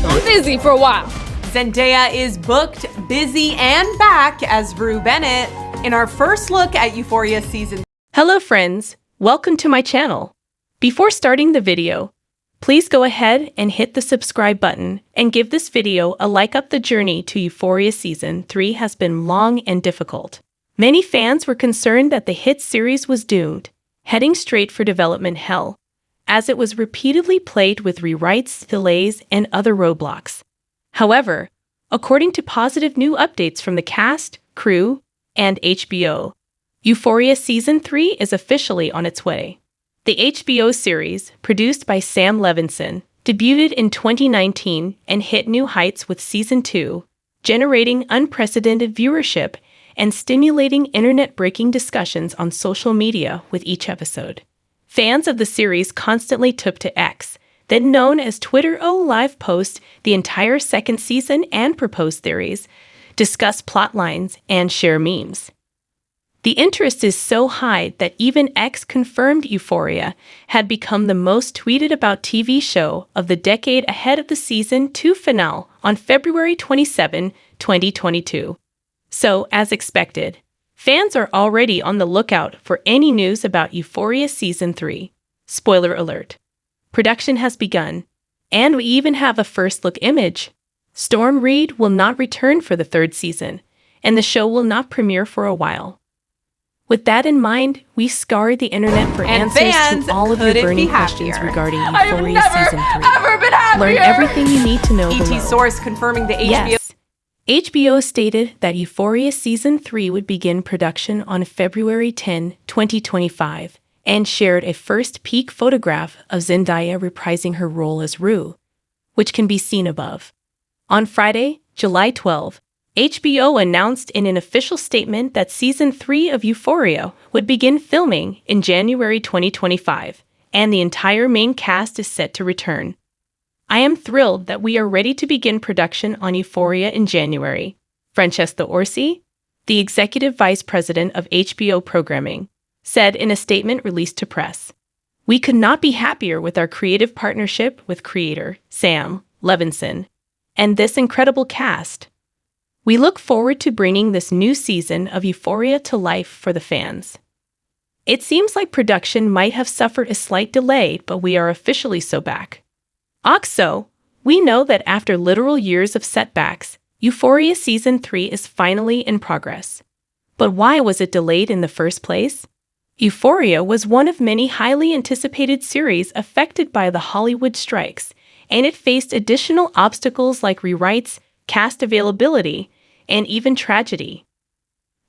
I'm busy for a while. Zendaya is booked, busy, and back as Rue Bennett in our first look at Euphoria season. Hello friends, welcome to my channel. Before starting the video, please go ahead and hit the subscribe button and give this video a like up. The journey to Euphoria Season 3 has been long and difficult. Many fans were concerned that the hit series was doomed, heading straight for development hell, as it was repeatedly plagued with rewrites, delays, and other roadblocks. However, according to positive new updates from the cast, crew, and HBO, Euphoria Season 3 is officially on its way. The HBO series, produced by Sam Levinson, debuted in 2019 and hit new heights with Season 2, generating unprecedented viewership and stimulating internet-breaking discussions on social media with each episode. Fans of the series constantly took to X, then known as Twitter, live post the entire second season and propose theories, discuss plot lines, and share memes. The interest is so high that even X confirmed Euphoria had become the most tweeted about TV show of the decade ahead of the Season 2 finale on February 27, 2022. So, as expected, fans are already on the lookout for any news about Euphoria Season 3. Spoiler alert. Production has begun, and we even have a first-look image. Storm Reid will not return for the third season, and the show will not premiere for a while. With that in mind, we scoured the internet for answers to all of your burning questions regarding Euphoria Season 3. Learn everything you need to know below. ET source confirming the HBO. Yes. HBO stated that Euphoria Season 3 would begin production on February 10, 2025, and shared a first peek photograph of Zendaya reprising her role as Rue, which can be seen above. On Friday, July 12, HBO announced in an official statement that Season 3 of Euphoria would begin filming in January 2025, and the entire main cast is set to return. I am thrilled that we are ready to begin production on Euphoria in January, Francesca Orsi, the executive vice president of HBO programming, said in a statement released to press. We could not be happier with our creative partnership with creator Sam Levinson and this incredible cast. We look forward to bringing this new season of Euphoria to life for the fans. It seems like production might have suffered a slight delay, but we are officially so back. Also, we know that after literal years of setbacks, Euphoria Season 3 is finally in progress. But why was it delayed in the first place? Euphoria was one of many highly anticipated series affected by the Hollywood strikes, and it faced additional obstacles like rewrites, cast availability, and even tragedy.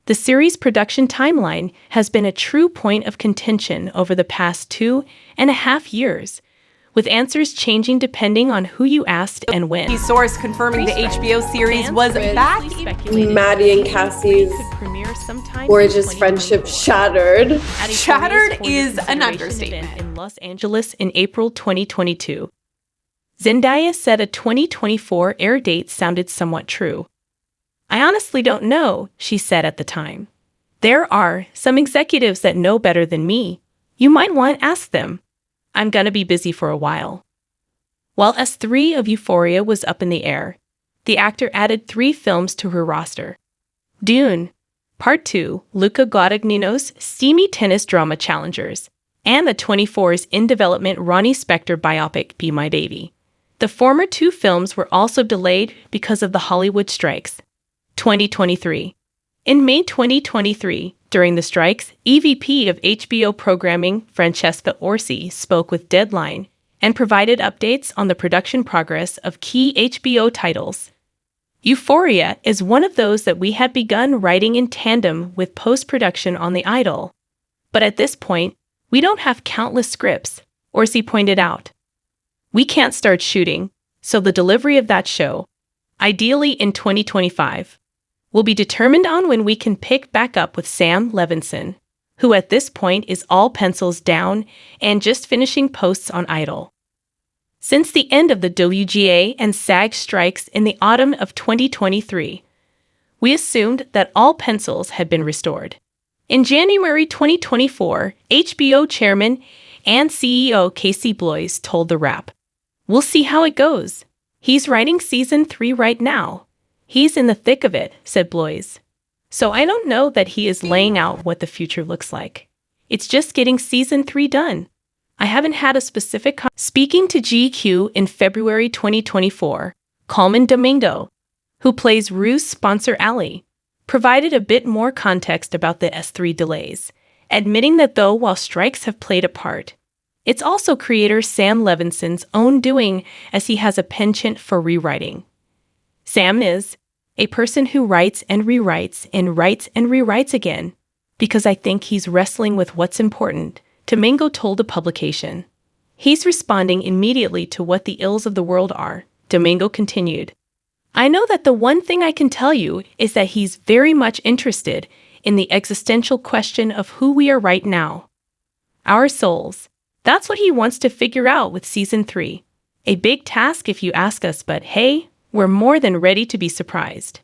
The series' production timeline has been a true point of contention over the past 2.5 years, with answers changing depending on who you asked and when. The source confirming the HBO series was back. Maddie and Cassie's gorgeous friendship shattered. Shattered is an understatement. In Los Angeles in April 2022. Zendaya said a 2024 air date sounded somewhat true. I honestly don't know, she said at the time. There are some executives that know better than me. You might want to ask them. I'm gonna be busy for a while. While S3 of Euphoria was up in the air, the actor added 3 films to her roster. Dune, Part 2, Luca Guadagnino's steamy tennis drama Challengers, and the 24's in-development Ronnie Spector biopic Be My Baby. The former 2 films were also delayed because of the Hollywood strikes. 2023. In May 2023, during the strikes, EVP of HBO programming Francesca Orsi spoke with Deadline and provided updates on the production progress of key HBO titles. Euphoria is one of those that we had begun writing in tandem with post-production on The Idol. But at this point, we don't have countless scripts, Orsi pointed out. We can't start shooting, so the delivery of that show, ideally in 2025, will be determined on when we can pick back up with Sam Levinson, who at this point is all pencils down and just finishing posts on Idol. Since the end of the WGA and SAG strikes in the autumn of 2023, we assumed that all pencils had been restored. In January 2024, HBO chairman and CEO Casey Bloys told The Wrap, "We'll see how it goes. He's writing season 3 right now. He's in the thick of it, said Blois. So I don't know that he is laying out what the future looks like. It's just getting season 3 done. I haven't had a specific... Speaking to GQ in February 2024, Colman Domingo, who plays Rue's sponsor Ali, provided a bit more context about the S3 delays, admitting that though while strikes have played a part, it's also creator Sam Levinson's own doing, as he has a penchant for rewriting. Sam is a person who writes and rewrites and writes and rewrites again, because I think he's wrestling with what's important, Domingo told a publication. He's responding immediately to what the ills of the world are, Domingo continued. I know that the one thing I can tell you is that he's very much interested in the existential question of who we are right now. Our souls. That's what he wants to figure out with season 3. A big task if you ask us, but hey, we're more than ready to be surprised.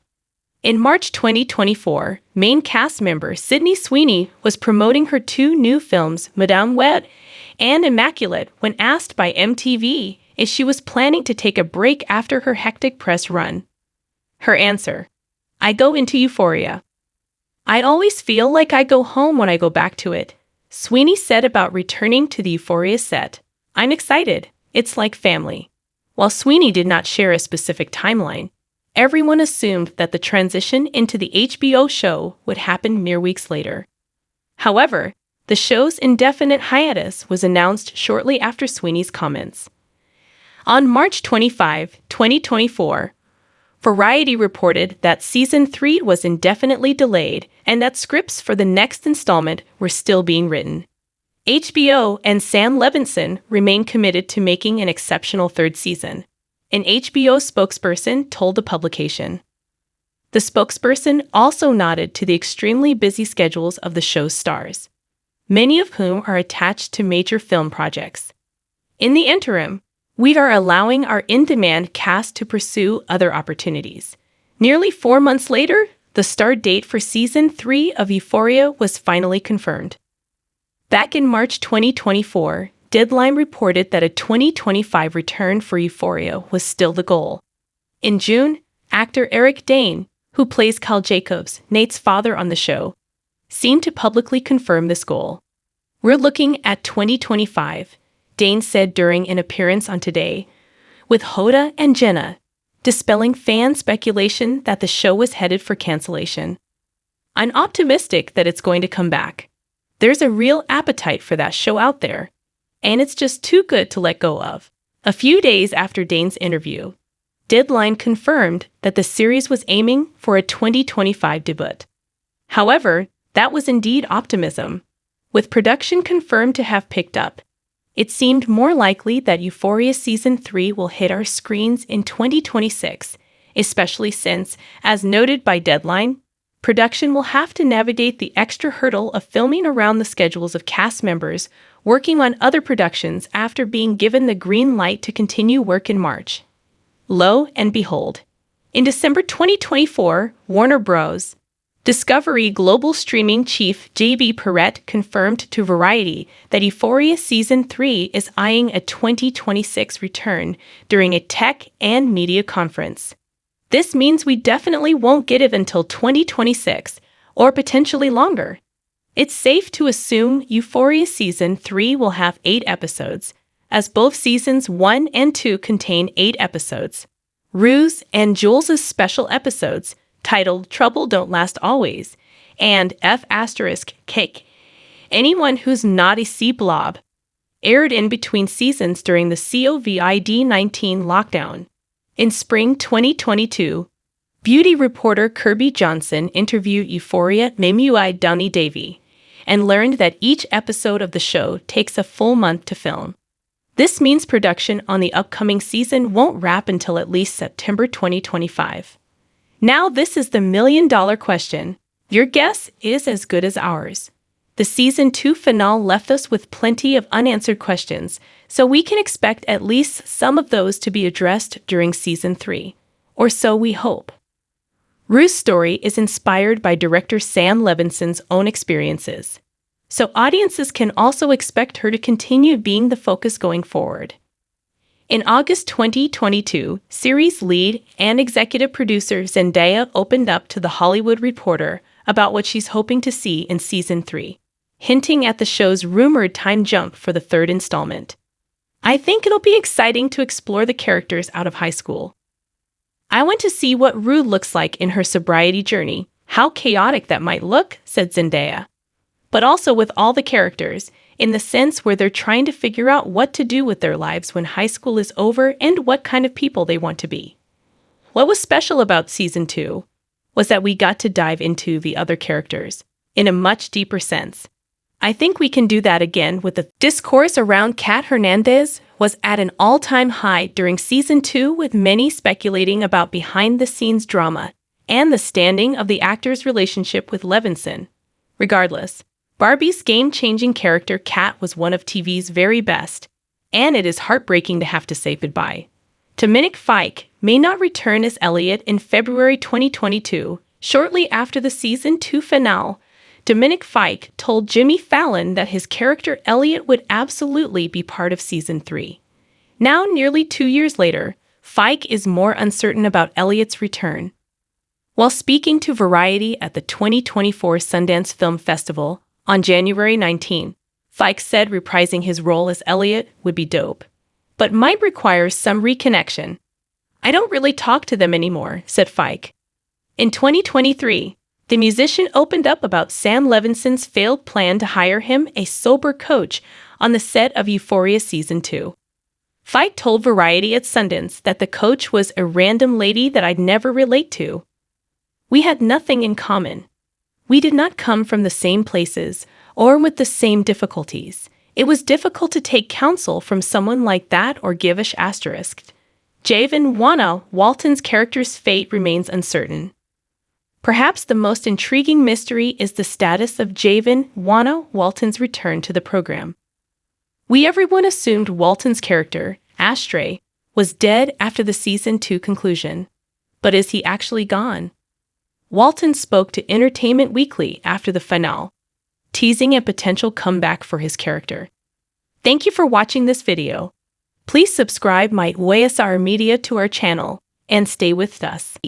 In March 2024, main cast member Sydney Sweeney was promoting her 2 new films, Madame Wet and Immaculate, when asked by MTV if she was planning to take a break after her hectic press run. Her answer: I go into Euphoria. I always feel like I go home when I go back to it, Sweeney said about returning to the Euphoria set. I'm excited. It's like family. While Sweeney did not share a specific timeline, everyone assumed that the transition into the HBO show would happen mere weeks later. However, the show's indefinite hiatus was announced shortly after Sweeney's comments. On March 25, 2024, Variety reported that Season 3 was indefinitely delayed and that scripts for the next installment were still being written. HBO and Sam Levinson remain committed to making an exceptional 3rd season, an HBO spokesperson told the publication. The spokesperson also nodded to the extremely busy schedules of the show's stars, many of whom are attached to major film projects. In the interim, we are allowing our in-demand cast to pursue other opportunities. Nearly 4 months later, the start date for Season 3 of Euphoria was finally confirmed. Back in March 2024, Deadline reported that a 2025 return for Euphoria was still the goal. In June, actor Eric Dane, who plays Cal Jacobs, Nate's father on the show, seemed to publicly confirm this goal. We're looking at 2025, Dane said during an appearance on Today, with Hoda and Jenna, dispelling fan speculation that the show was headed for cancellation. I'm optimistic that it's going to come back. There's a real appetite for that show out there, and it's just too good to let go of. A few days after Dane's interview, Deadline confirmed that the series was aiming for a 2025 debut. However, that was indeed optimism. With production confirmed to have picked up, it seemed more likely that Euphoria Season 3 will hit our screens in 2026, especially since, as noted by Deadline, production will have to navigate the extra hurdle of filming around the schedules of cast members working on other productions after being given the green light to continue work in March. Lo and behold, in December 2024, Warner Bros. Discovery Global Streaming Chief J.B. Perrette confirmed to Variety that Euphoria Season 3 is eyeing a 2026 return during a tech and media conference. This means we definitely won't get it until 2026, or potentially longer. It's safe to assume Euphoria Season 3 will have 8 episodes, as both Seasons 1 and 2 contain 8 episodes. Rue's and Jules' special episodes, titled Trouble Don't Last Always, and F** Cake, Anyone Who's Not a Sea Blob, aired in between seasons during the COVID-19 lockdown. In spring 2022, beauty reporter Kirby Johnson interviewed Euphoria Memui Donny Davy and learned that each episode of the show takes a full month to film. This means production on the upcoming season won't wrap until at least September 2025. Now this is the million-dollar question. Your guess is as good as ours. The Season 2 finale left us with plenty of unanswered questions, so we can expect at least some of those to be addressed during Season 3. Or so we hope. Rue's story is inspired by director Sam Levinson's own experiences, so audiences can also expect her to continue being the focus going forward. In August 2022, series lead and executive producer Zendaya opened up to The Hollywood Reporter about what she's hoping to see in Season 3, hinting at the show's rumored time jump for the third installment. "I think it'll be exciting to explore the characters out of high school. I want to see what Rue looks like in her sobriety journey, how chaotic that might look," said Zendaya. "But also with all the characters, in the sense where they're trying to figure out what to do with their lives when high school is over and what kind of people they want to be." What was special about Season 2 was that we got to dive into the other characters in a much deeper sense. "I think we can do that again with the discourse around Kat Hernandez was at an all-time high during Season 2, with many speculating about behind-the-scenes drama and the standing of the actor's relationship with Levinson. Regardless, Barbie's game-changing character Kat was one of TV's very best, and it is heartbreaking to have to say goodbye. Dominic Fike may not return as Elliot in February 2022. Shortly after the Season 2 finale, Dominic Fike told Jimmy Fallon that his character Elliot would absolutely be part of Season 3. Now, nearly 2 years later, Fike is more uncertain about Elliot's return. While speaking to Variety at the 2024 Sundance Film Festival on January 19, Fike said reprising his role as Elliot would be dope, but might require some reconnection. "I don't really talk to them anymore," said Fike. In 2023, the musician opened up about Sam Levinson's failed plan to hire him a sober coach on the set of Euphoria Season 2. Fike told Variety at Sundance that the coach was a random lady that I'd never relate to. "We had nothing in common. We did not come from the same places or with the same difficulties. It was difficult to take counsel from someone like that or give a asterisk." Javen Wana Walton's character's fate remains uncertain. Perhaps the most intriguing mystery is the status of Javen Wana Walton's return to the program. Everyone assumed Walton's character, Ashtray, was dead after the Season 2 conclusion. But is he actually gone? Walton spoke to Entertainment Weekly after the finale, teasing a potential comeback for his character. Thank you for watching this video. Please subscribe my YSR Media to our channel and stay with us.